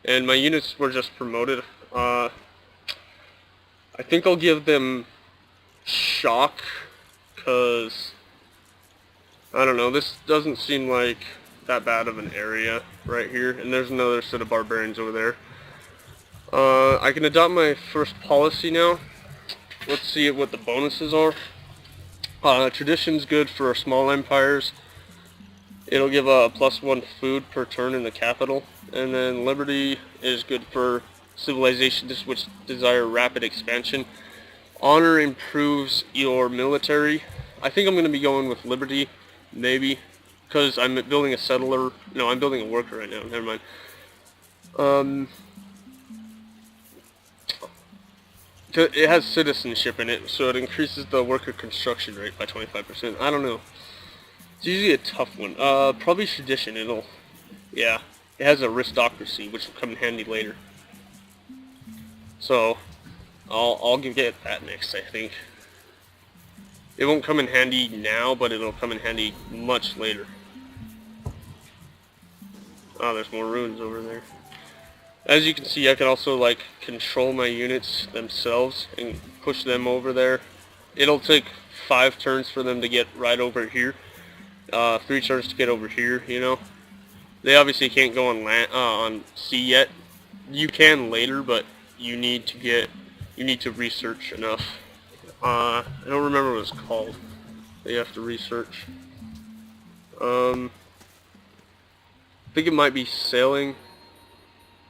and my units were just promoted. I think I'll give them shock, because I don't know, this doesn't seem like that bad of an area right here, and there's another set of barbarians over there. I can adopt my first policy now. Let's see what the bonuses are. Tradition's good for small empires. It'll give a +1 food per turn in the capital. And then liberty is good for civilizations which desire rapid expansion. Honor improves your military. I think I'm going to be going with liberty, maybe, because I'm building a settler. No, I'm building a worker right now. Never mind. It has citizenship in it, so it increases the worker construction rate by 25%. I don't know. It's usually a tough one. Probably tradition. Yeah, it has aristocracy, which will come in handy later. So, I'll get that next, I think. It won't come in handy now, but it'll come in handy much later. Oh, there's more ruins over there. As you can see, I can also like control my units themselves and push them over there. It'll take 5 turns for them to get right over here. 3 turns to get over here, you know. They obviously can't go on land, on sea yet. You can later, but you need to research enough. I don't remember what it's called. You have to research. I think it might be sailing.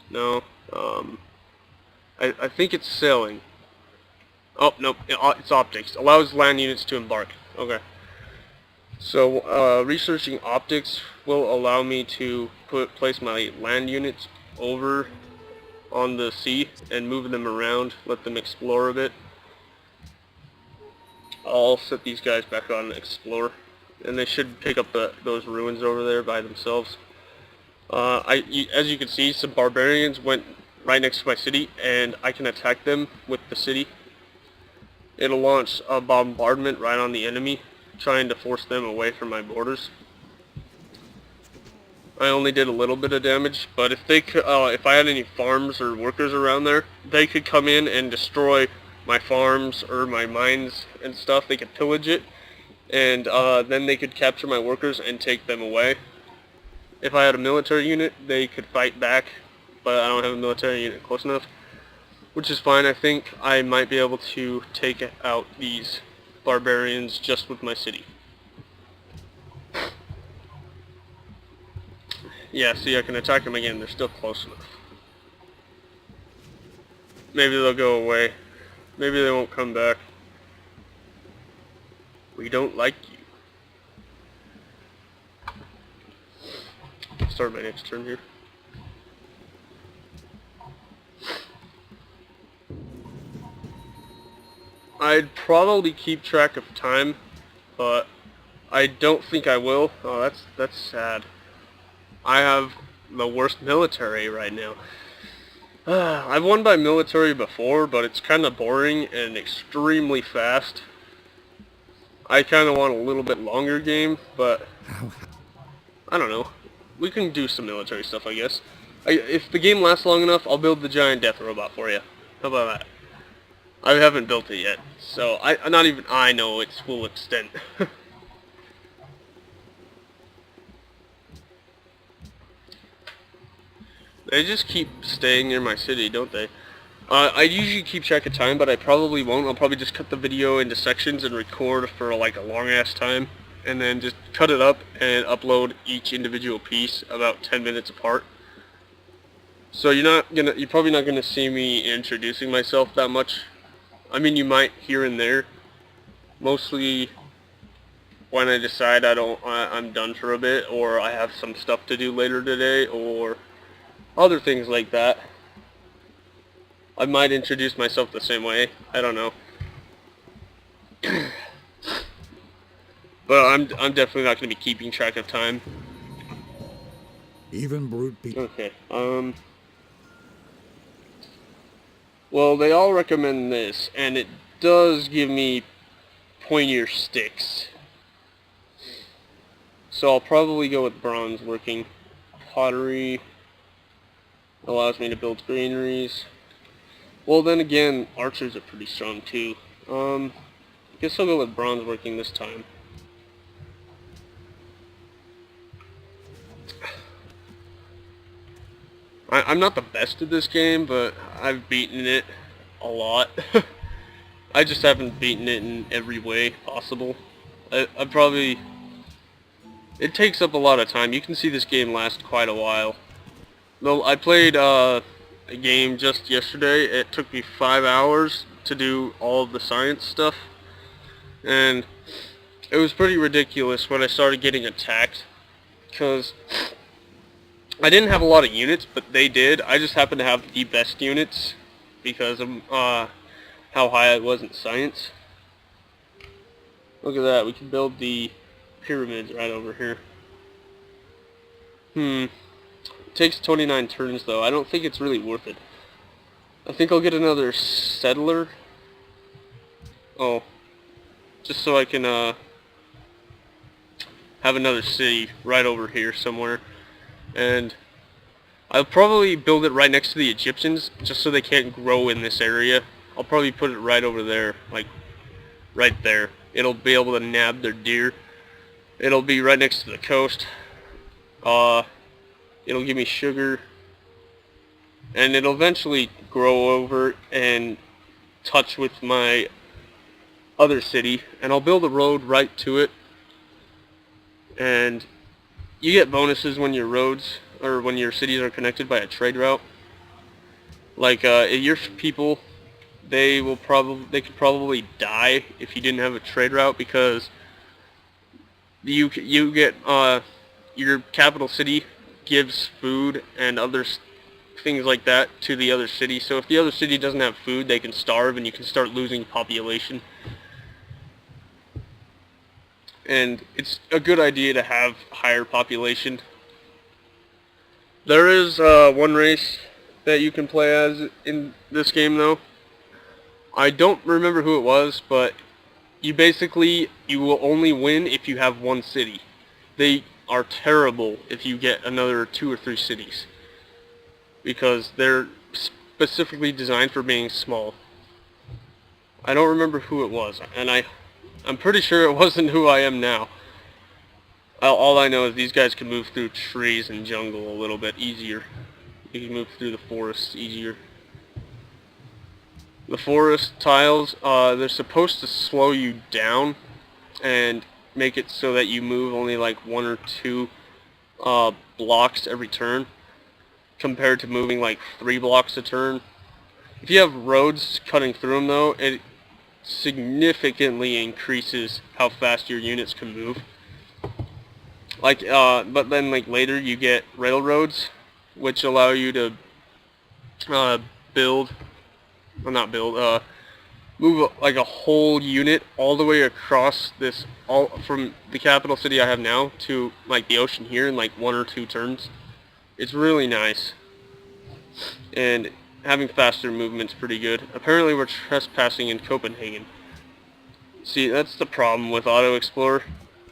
No, I think it's sailing. Oh, nope, it's optics. Allows land units to embark. Okay. So, researching optics will allow me to place my land units over on the sea and move them around, let them explore a bit. I'll set these guys back on explore, and they should pick up those ruins over there by themselves. As you can see, some barbarians went right next to my city, and I can attack them with the city. It'll launch a bombardment right on the enemy, trying to force them away from my borders. I only did a little bit of damage, but if I had any farms or workers around there, they could come in and destroy my farms or my mines and stuff. They could pillage it, and then they could capture my workers and take them away. If I had a military unit, they could fight back, but I don't have a military unit close enough, which is fine. I think I might be able to take out these barbarians just with my city. Yeah, see, I can attack them again. They're still close enough. Maybe they'll go away. Maybe they won't come back. We don't like you. Start my next turn here. I'd probably keep track of time, but I don't think I will. Oh, that's sad. I have the worst military right now. I've won by military before, but it's kind of boring and extremely fast. I kind of want a little bit longer game, but I don't know. We can do some military stuff, I guess. If the game lasts long enough, I'll build the giant death robot for you. How about that? I haven't built it yet, so not even I know its full extent. They just keep staying near my city, don't they? I usually keep track of time, but I probably won't. I'll probably just cut the video into sections and record for like a long ass time, and then just cut it up and upload each individual piece about 10 minutes apart. So you're probably not gonna see me introducing myself that much. I mean, you might here and there. Mostly when I decide I'm done for a bit, or I have some stuff to do later today, or other things like that. I might introduce myself the same way. I don't know. But I'm definitely not going to be keeping track of time. Even brute people. Okay. Well, they all recommend this, and it does give me pointier sticks. So I'll probably go with bronze working. Pottery. Allows me to build granaries. Well, then again, archers are pretty strong too. I guess I'll go with bronze working this time. I'm not the best at this game, but I've beaten it a lot. I just haven't beaten it in every way possible. I probably... It takes up a lot of time. You can see this game last quite a while. Though I played a game just yesterday. It took me 5 hours to do all of the science stuff. And it was pretty ridiculous when I started getting attacked. Because I didn't have a lot of units, but they did. I just happened to have the best units because of how high I was in science. Look at that. We can build the pyramids right over here. It takes 29 turns though. I don't think it's really worth it. I think I'll get another settler. Oh. Just so I can have another city right over here somewhere. And I'll probably build it right next to the Egyptians just so they can't grow in this area. I'll probably put it right over there, like right there. It'll be able to nab their deer. It'll be right next to the coast. It'll give me sugar. And it'll eventually grow over and touch with my other city. And I'll build a road right to it. And you get bonuses when your roads, or when your cities are connected by a trade route. Like, your people, they could probably die if you didn't have a trade route, because you get, your capital city gives food and other things like that to the other city. So if the other city doesn't have food, they can starve and you can start losing population. And it's a good idea to have higher population. There is one race that you can play as in this game though. I don't remember who it was, but you will only win if you have one city. They are terrible if you get another 2 or 3 cities, because they're specifically designed for being small. I don't remember who it was, and I'm pretty sure it wasn't who I am now. All I know is these guys can move through trees and jungle a little bit easier. You can move through the forests easier. The forest tiles, they're supposed to slow you down and make it so that you move only like 1 or 2 blocks every turn, compared to moving like 3 blocks a turn. If you have roads cutting through them though, it significantly increases how fast your units can move. Like, but then like later you get railroads, which allow you to move like a whole unit all the way across this, all from the capital city I have now to like the ocean here in like 1 or 2 turns. It's really nice, and having faster movement's pretty good. Apparently we're trespassing in Copenhagen. See, that's the problem with Auto Explorer.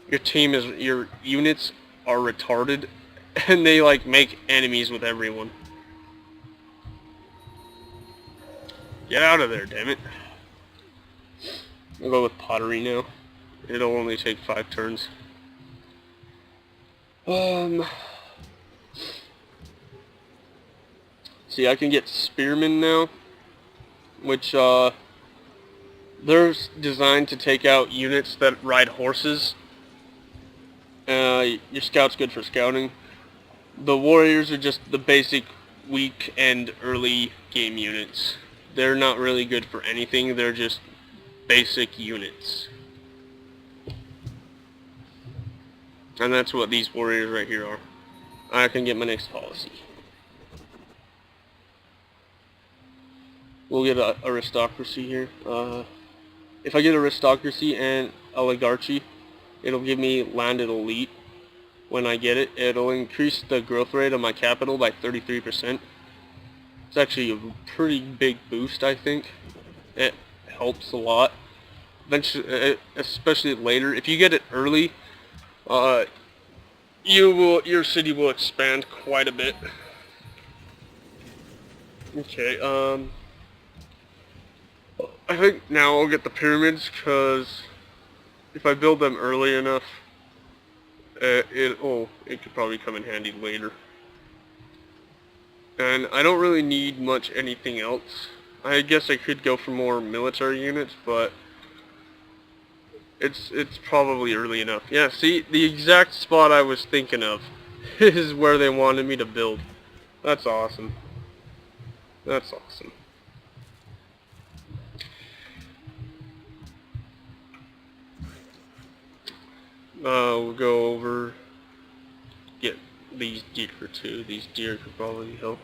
Your units are retarded, and they like make enemies with everyone. Get out of there, damn it. I'll go with pottery now. It'll only take 5 turns. See, I can get spearmen now, which they're designed to take out units that ride horses. Your scout's good for scouting. The warriors are just the basic weak and early game units. They're not really good for anything, they're just basic units. And that's what these warriors right here are. I can get my next policy. We'll get aristocracy here. If I get aristocracy and oligarchy, it'll give me landed elite. When I get it, it'll increase the growth rate of my capital by 33%. It's actually a pretty big boost, I think. It helps a lot. Eventually, especially later. If you get it early, your city will expand quite a bit. Okay, I think now I'll get the pyramids, because if I build them early enough, it could probably come in handy later. And I don't really need much anything else. I guess I could go for more military units, but it's probably early enough. Yeah, see, the exact spot I was thinking of is where they wanted me to build. That's awesome. That's awesome. We'll go over, get these deer too. These deer could probably help.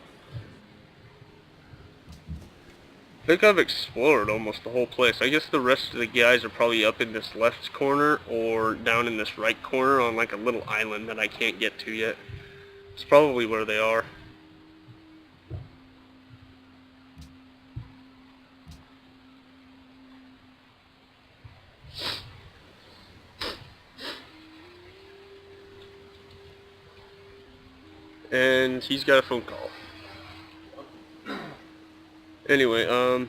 I think I've explored almost the whole place. I guess the rest of the guys are probably up in this left corner or down in this right corner on like a little island that I can't get to yet. It's probably where they are. And he's got a phone call. Anyway, I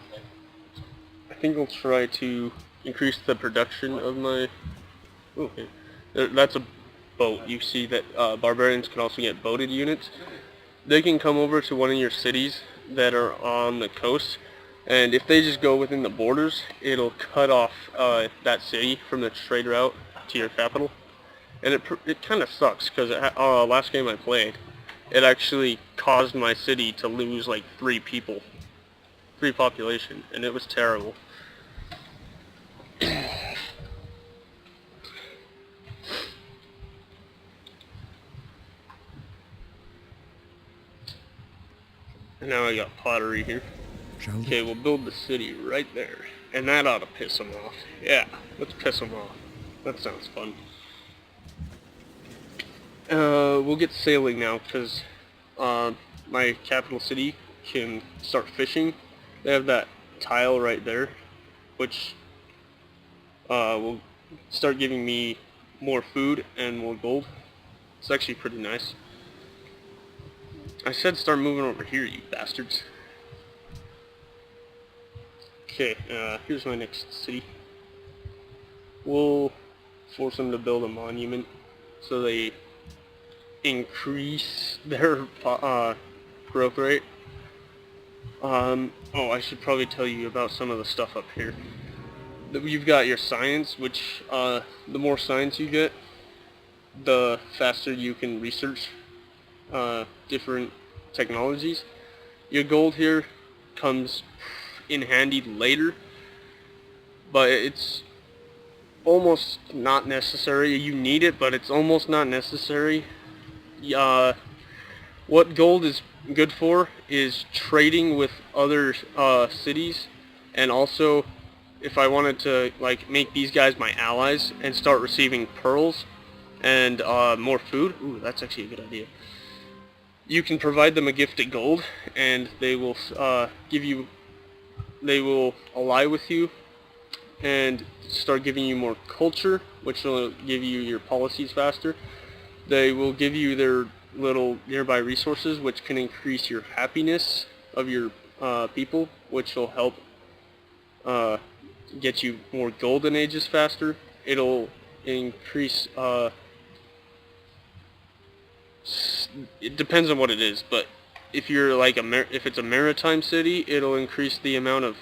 think I'll try to increase the production of my... Okay. That's a boat. You see that barbarians can also get boated units. They can come over to one of your cities that are on the coast, and if they just go within the borders, it'll cut off that city from the trade route to your capital. And it kind of sucks, because last game I played, it actually caused my city to lose like 3 population, and it was terrible. And now I got pottery here. Okay, we'll build the city right there, and that ought to piss them off. Yeah, let's piss them off. That sounds fun. We'll get sailing now, because my capital city can start fishing. They have that tile right there, which will start giving me more food and more gold. It's actually pretty nice. I said start moving over here, you bastards. Okay, here's my next city. We'll force them to build a monument so they increase their growth rate. Oh, I should probably tell you about some of the stuff up here. You've got your science, which the more science you get, the faster you can research different technologies. Your gold here comes in handy later, but it's almost not necessary. You need it, but it's almost not necessary. What gold is good for is trading with other cities, and also if I wanted to like make these guys my allies and start receiving pearls and more food. Ooh, that's actually a good idea. You can provide them a gift of gold, and they will they will ally with you and start giving you more culture, which will give you your policies faster. They will give you their little nearby resources, which can increase your happiness of your people, which will help get you more golden ages faster. It'll increase it depends on what it is, but if you're like if it's a maritime city, it'll increase the amount of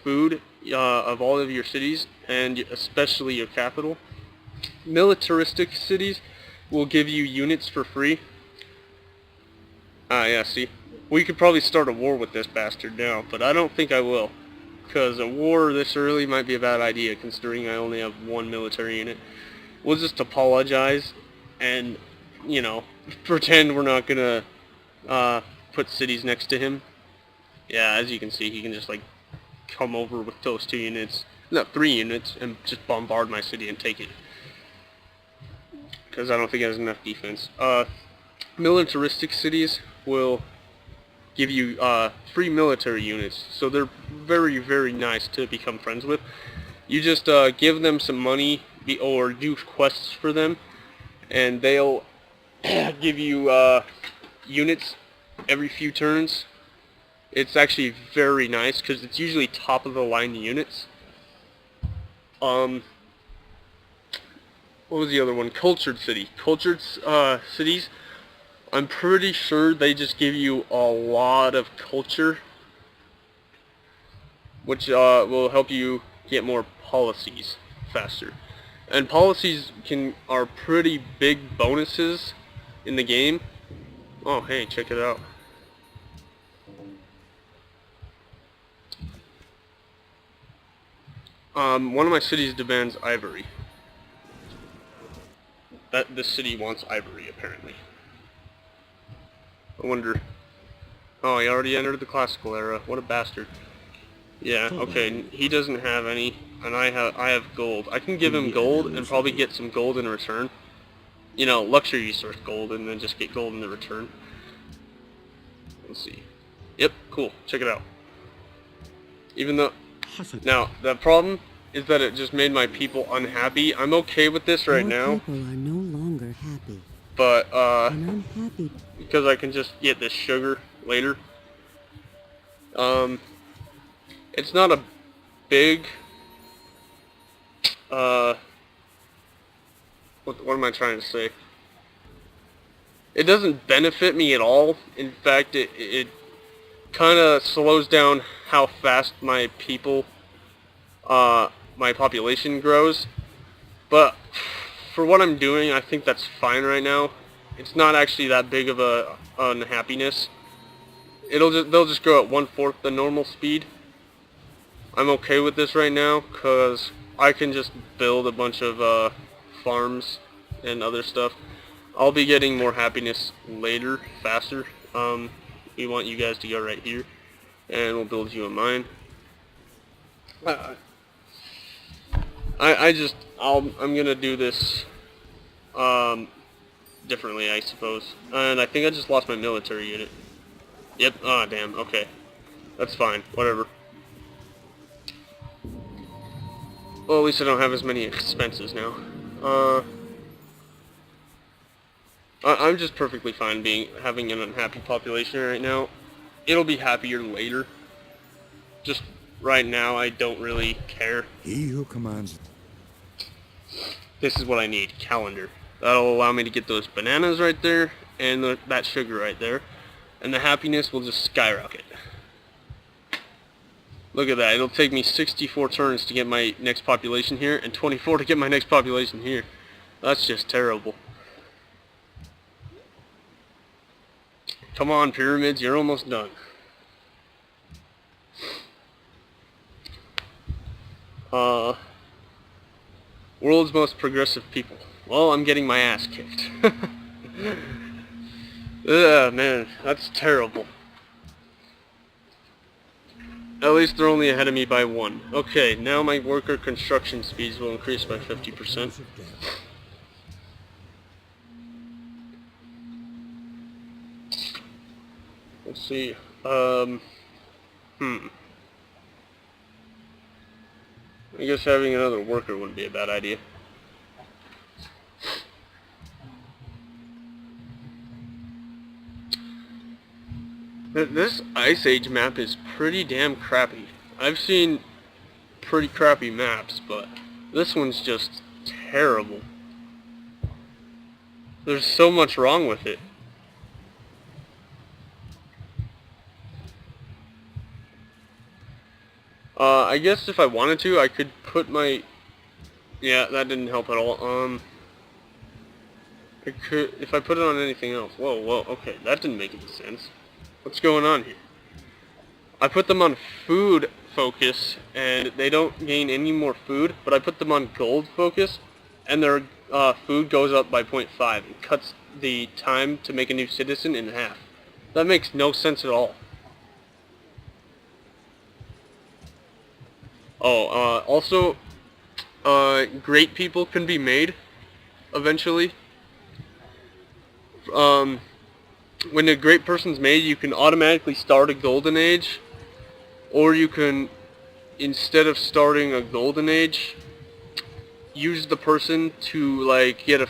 food of all of your cities, and especially your capital. Militaristic cities will give you units for free. Yeah, see, we could probably start a war with this bastard now, but I don't think I will, because a war this early might be a bad idea, considering I only have 1 military unit. We'll just apologize and, you know, pretend we're not gonna put cities next to him. Yeah, as you can see, he can just like come over with those 2 units, no, 3 units, and just bombard my city and take it, because I don't think he has enough defense. Militaristic cities will give you free military units, so they're very, very nice to become friends with. You just give them some money or do quests for them, and they'll give you units every few turns, It's actually very nice because it's usually top of the line units. What was the other one? Cultured city. Cultured cities. I'm pretty sure they just give you a lot of culture, which will help you get more policies faster. And policies are pretty big bonuses in the game. Oh, hey, check it out. One of my cities demands ivory. This city wants ivory, apparently. I wonder. Oh, he already entered the classical era. What a bastard. Yeah, okay, he doesn't have any, and I have gold. I can give him gold and probably get some gold in return. You know, luxury source gold and then just get gold in the return. Let's see. Yep, cool. Check it out. Even though... Now, the problem is that it just made my people unhappy. I'm okay with this right now. People are no longer happy. But, And I'm happy. because I can just get this sugar later. It's not a big, what am I trying to say? It doesn't benefit me at all. In fact, it kind of slows down how fast my people, my population grows. But for what I'm doing, I think that's fine right now. It's not actually that big of a unhappiness. They'll just grow at 1/4 the normal speed. I'm okay with this right now because I can just build a bunch of farms and other stuff. I'll be getting more happiness later, faster. We want you guys to go right here, and we'll build you a mine. I'm gonna do this differently, I suppose. And I think I just lost my military unit. Yep. Ah, damn. Okay, that's fine. Whatever. Well, at least I don't have as many expenses now. I'm just perfectly fine having an unhappy population right now. It'll be happier later. Just right now, I don't really care. He who commands. This is what I need, calendar. That'll allow me to get those bananas right there, and that sugar right there. And the happiness will just skyrocket. Look at that, it'll take me 64 turns to get my next population here, and 24 to get my next population here. That's just terrible. Come on, pyramids, you're almost done. World's most progressive people. Well, I'm getting my ass kicked. Ugh, man, that's terrible. At least they're only ahead of me by 1. Okay, now my worker construction speeds will increase by 50%. Let's see. I guess having another worker wouldn't be a bad idea. This Ice Age map is pretty damn crappy. I've seen pretty crappy maps, but this one's just terrible. There's so much wrong with it. I guess if I wanted to, I could put my... Yeah, that didn't help at all. I could, if I put it on anything else. Whoa, okay, that didn't make any sense. What's going on here? I put them on food focus, and they don't gain any more food, but I put them on gold focus, and their food goes up by 0.5. It cuts the time to make a new citizen in half. That makes no sense at all. Oh, also, great people can be made, eventually. When a great person's made, you can automatically start a golden age, or you can, instead of starting a golden age, use the person to, like, get a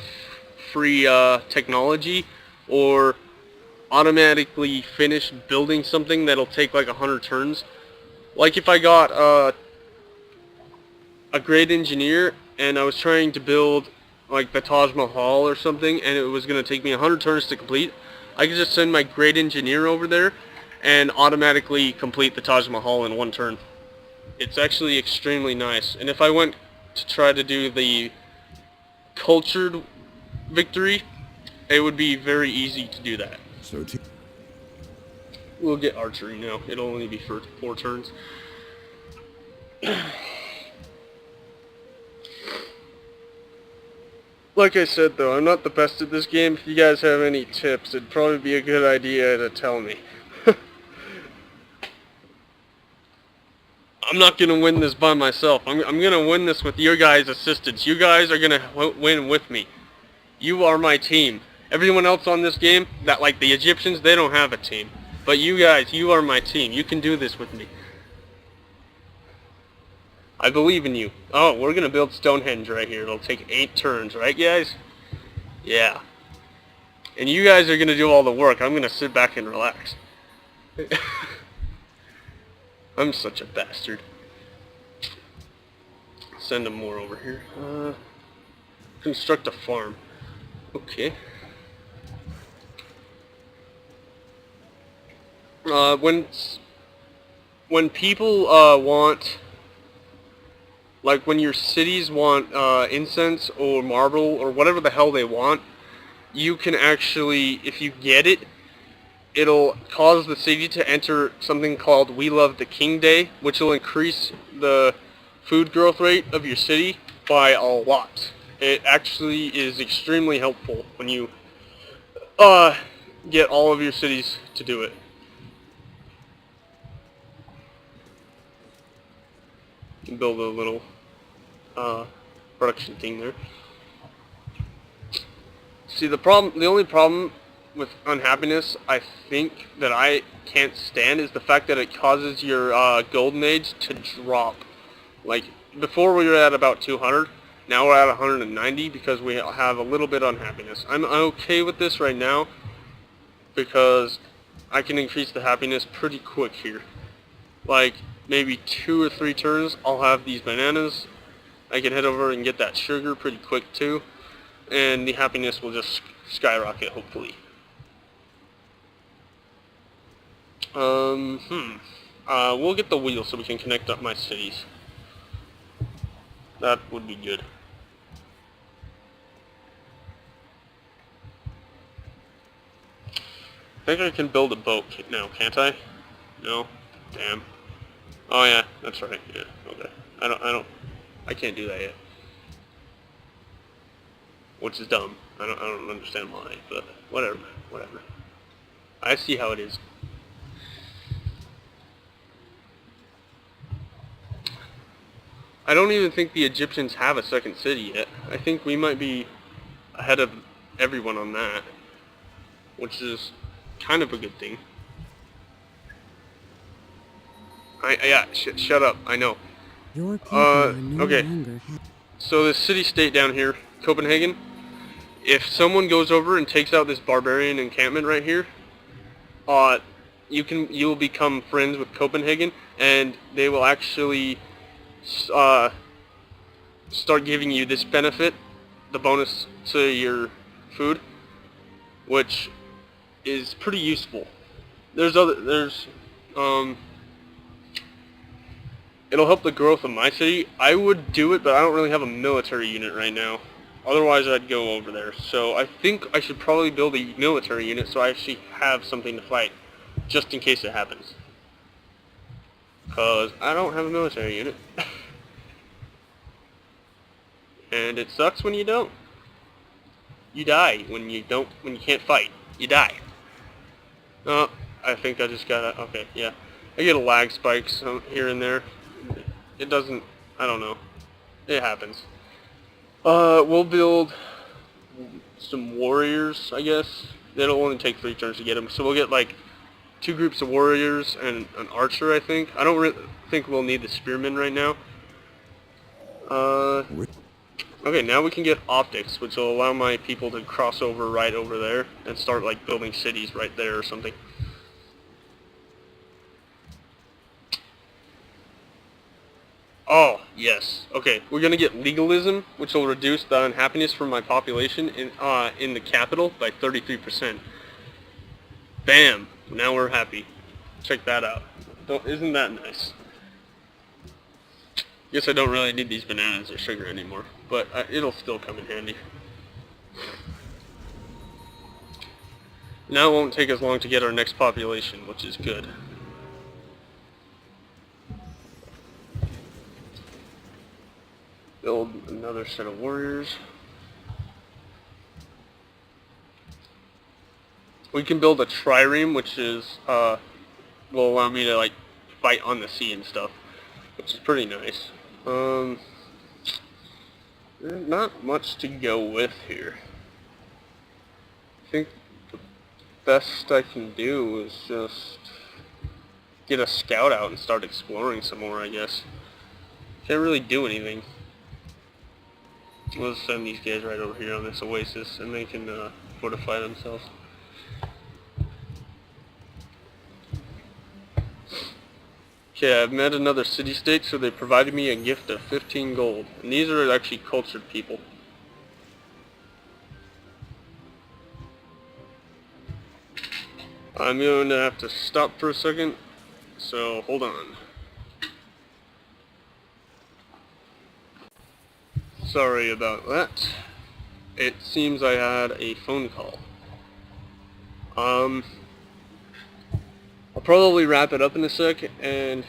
free, technology, or automatically finish building something that'll take like 100 turns. Like if I got a great engineer and I was trying to build like the Taj Mahal or something, and it was going to take me 100 turns to complete, I could just send my great engineer over there and automatically complete the Taj Mahal in 1 turn. It's actually extremely nice. And if I went to try to do the cultured victory, it would be very easy to do that. So We'll get archery now. It'll only be for 4 turns. Like I said though, I'm not the best at this game. If you guys have any tips, it'd probably be a good idea to tell me. I'm not going to win this by myself. I'm going to win this with your guys' assistance. You guys are going to win with me. You are my team. Everyone else on this game, that like the Egyptians, they don't have a team. But you guys, you are my team. You can do this with me. I believe in you. Oh, we're going to build Stonehenge right here. It'll take 8 turns, right guys? Yeah. And you guys are going to do all the work. I'm going to sit back and relax. I'm such a bastard. Send them more over here. Construct a farm. Okay. When people want, like when your cities want incense or marble or whatever the hell they want, you can actually, if you get it, it'll cause the city to enter something called We Love the King Day, which will increase the food growth rate of your city by a lot. It actually is extremely helpful when you get all of your cities to do it. You can build a little production thing there. See, the only problem with unhappiness, I think, that I can't stand is the fact that it causes your golden age to drop. Like, before we were at about 200, now we're at 190 because we have a little bit of unhappiness. I'm okay with this right now because I can increase the happiness pretty quick here. Like, maybe 2 or 3 turns, I'll have these bananas. I can head over and get that sugar pretty quick too, and the happiness will just skyrocket, hopefully. We'll get the wheel so we can connect up my cities. That would be good. I think I can build a boat now, can't I? No? Damn. Oh yeah, that's right, yeah, okay. I can't do that yet. Which is dumb. I don't understand why, but whatever. I see how it is. I don't even think the Egyptians have a second city yet. I think we might be ahead of everyone on that, which is kind of a good thing. Shut up, I know. Your people are no okay. longer happy. So this city-state down here, Copenhagen, if someone goes over and takes out this barbarian encampment right here, you'll become friends with Copenhagen, and they will actually start giving you this benefit, the bonus to your food, which is pretty useful. It'll help the growth of my city. I would do it, but I don't really have a military unit right now. Otherwise, I'd go over there. So I think I should probably build a military unit so I actually have something to fight, just in case it happens. Because I don't have a military unit. And it sucks when you don't. You die when you can't fight. You die. Oh, I think I just got okay, yeah. I get a lag spike here and there. It doesn't, I don't know. It happens. We'll build some warriors, I guess. It'll only take 3 turns to get them. So we'll get like 2 groups of warriors and an archer, I think. I don't really think we'll need the spearmen right now. Okay, now we can get optics, which will allow my people to cross over right over there and start like building cities right there or something. Oh, yes. Okay, we're gonna get legalism, which will reduce the unhappiness for my population in the capital by 33%. Bam! Now we're happy. Check that out. Isn't that nice? Guess I don't really need these bananas or sugar anymore, but it'll still come in handy. Now it won't take as long to get our next population, which is good. Build another set of warriors. We can build a trireme, which is will allow me to like fight on the sea and stuff, which is pretty nice. Not much to go with here. I think the best I can do is just get a scout out and start exploring some more, I guess. Can't really do anything. We'll send these guys right over here on this oasis and they can fortify themselves. Okay, I've met another city-state, so they provided me a gift of 15 gold. And these are actually cultured people. I'm going to have to stop for a second, so hold on. Sorry about that. It seems I had a phone call. I'll probably wrap it up in a sec and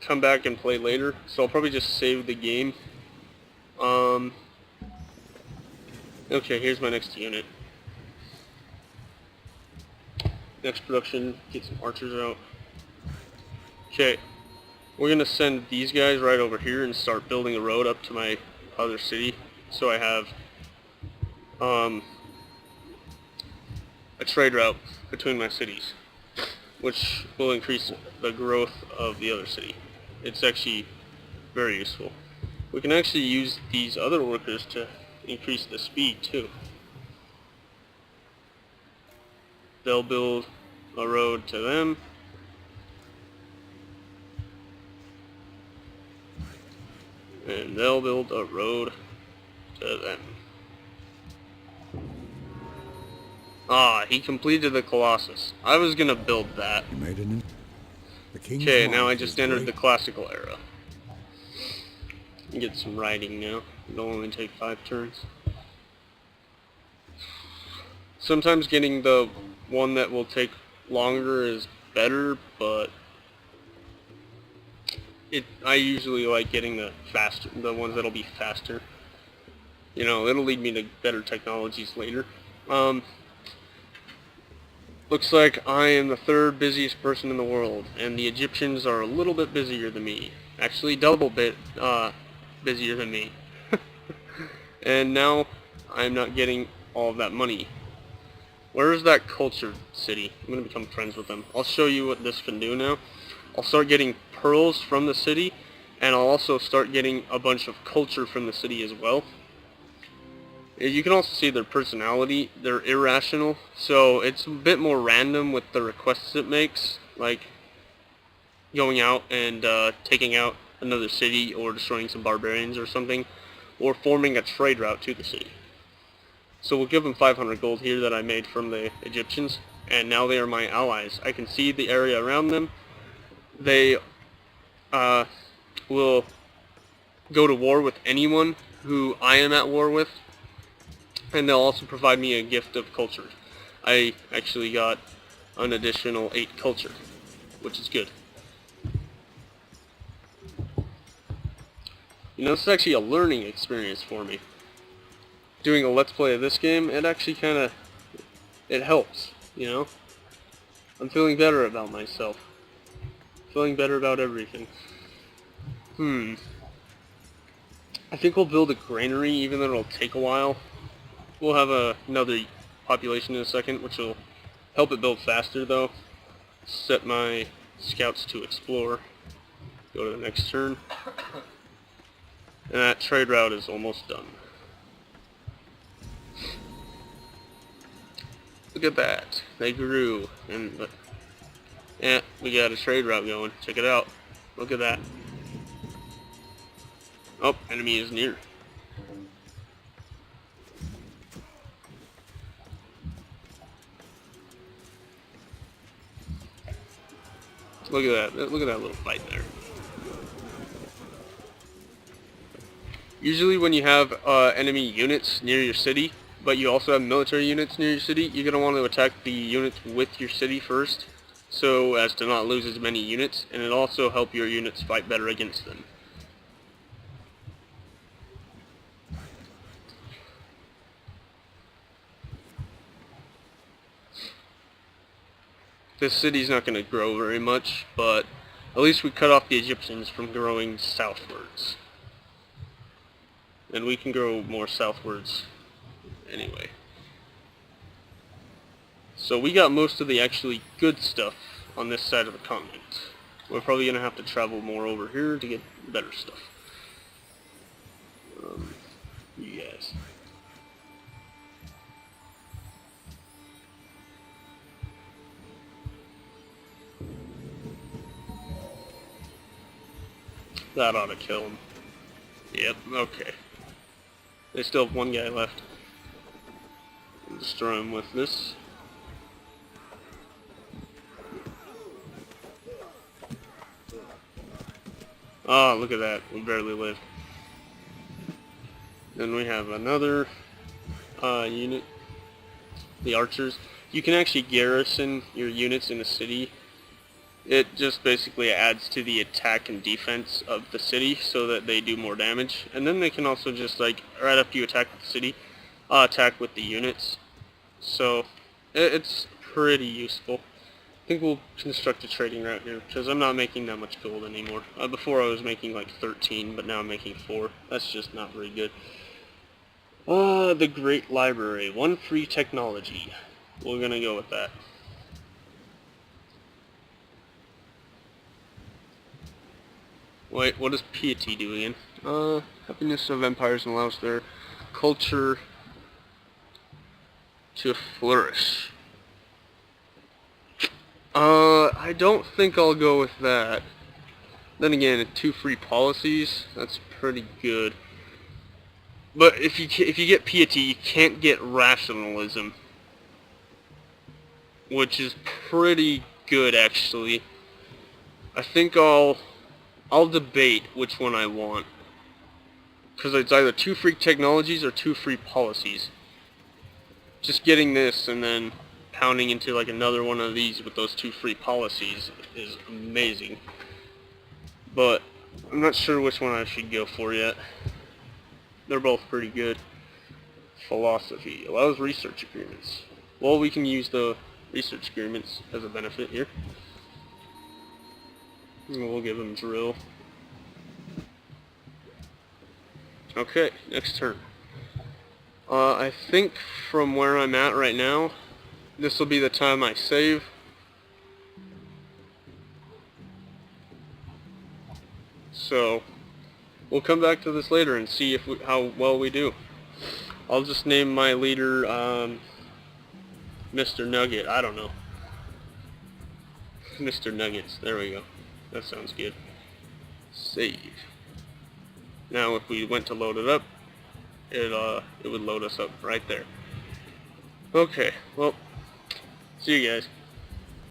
come back and play later, so I'll probably just save the game. Okay, here's my next unit. Next production, get some archers out. Okay, we're gonna send these guys right over here and start building a road up to my other city, so I have a trade route between my cities, which will increase the growth of the other city. It's actually very useful. We can actually use these other workers to increase the speed too. They'll build a road to them. And they'll build a road to them. Ah, he completed the Colossus. I was gonna build that. You made it. Okay, now I just entered the classical era. Get some riding now. It'll only take 5 turns. Sometimes getting the one that will take longer is better, but I usually like getting the ones that'll be faster. You know, it'll lead me to better technologies later. Looks like I am the 3rd busiest person in the world, and the Egyptians are a little bit busier than me. Actually, double bit busier than me. And now I'm not getting all of that money. Where is that cultured city? I'm going to become friends with them. I'll show you what this can do now. I'll start getting pearls from the city, and I'll also start getting a bunch of culture from the city as well. You can also see their personality. They're irrational, so it's a bit more random with the requests it makes, like going out and taking out another city or destroying some barbarians or something, or forming a trade route to the city. So we'll give them 500 gold here that I made from the Egyptians, and now they are my allies. I can see the area around them. They will go to war with anyone who I am at war with, and they'll also provide me a gift of culture. I actually got an additional 8 culture, which is good. You know, this is actually a learning experience for me. Doing a let's play of this game, it actually it helps, you know? I'm feeling better about myself. Feeling better about everything. I think we'll build a granary, even though it'll take a while. We'll have another population in a second, which will help it build faster, though. Set my scouts to explore. Go to the next turn. And that trade route is almost done. look at that. They grew. And yeah, we got a trade route going. Check it out. Look at that. Oh, enemy is near. Look at that. Look at that little fight there. Usually when you have enemy units near your city, but you also have military units near your city, you're going to want to attack the units with your city first, so as to not lose as many units, and it'll also help your units fight better against them. This city's not going to grow very much, but at least we cut off the Egyptians from growing southwards. And we can grow more southwards anyway. So we got most of the actually good stuff on this side of the continent. We're probably going to have to travel more over here to get better stuff. You guys. That ought to kill him. Yep, okay. They still have one guy left. Destroy him with this. Ah, look at that. We barely lived. Then we have another unit. The archers. You can actually garrison your units in a city. It just basically adds to the attack and defense of the city so that they do more damage. And then they can also just, like, right after you attack the city, attack with the units. So, it's pretty useful. I think we'll construct a trading route here, because I'm not making that much gold anymore. Before I was making like 13, but now I'm making 4. That's just not very good. The Great Library. 1 free technology. We're gonna go with that. Wait, what does piety do again? Happiness of empires and allows their culture to flourish. I don't think I'll go with that. Then again, 2 free policies, that's pretty good. But if you get piety, you can't get rationalism, which is pretty good actually. I think I'll debate which one I want, because it's either 2 free technologies or 2 free policies. Just getting this and then pounding into like another one of these with those 2 free policies is amazing. But I'm not sure which one I should go for yet. They're both pretty good. Philosophy allows research agreements. Well, we can use the research agreements as a benefit here. We'll give them drill. Okay, next turn. I think from where I'm at right now, this will be the time I save. So, we'll come back to this later and see how well we do. I'll just name my leader, Mr. Nugget. I don't know. Mr. Nuggets. There we go. That sounds good. Save. Now, if we went to load it up, it would load us up right there. Okay, well, see you guys.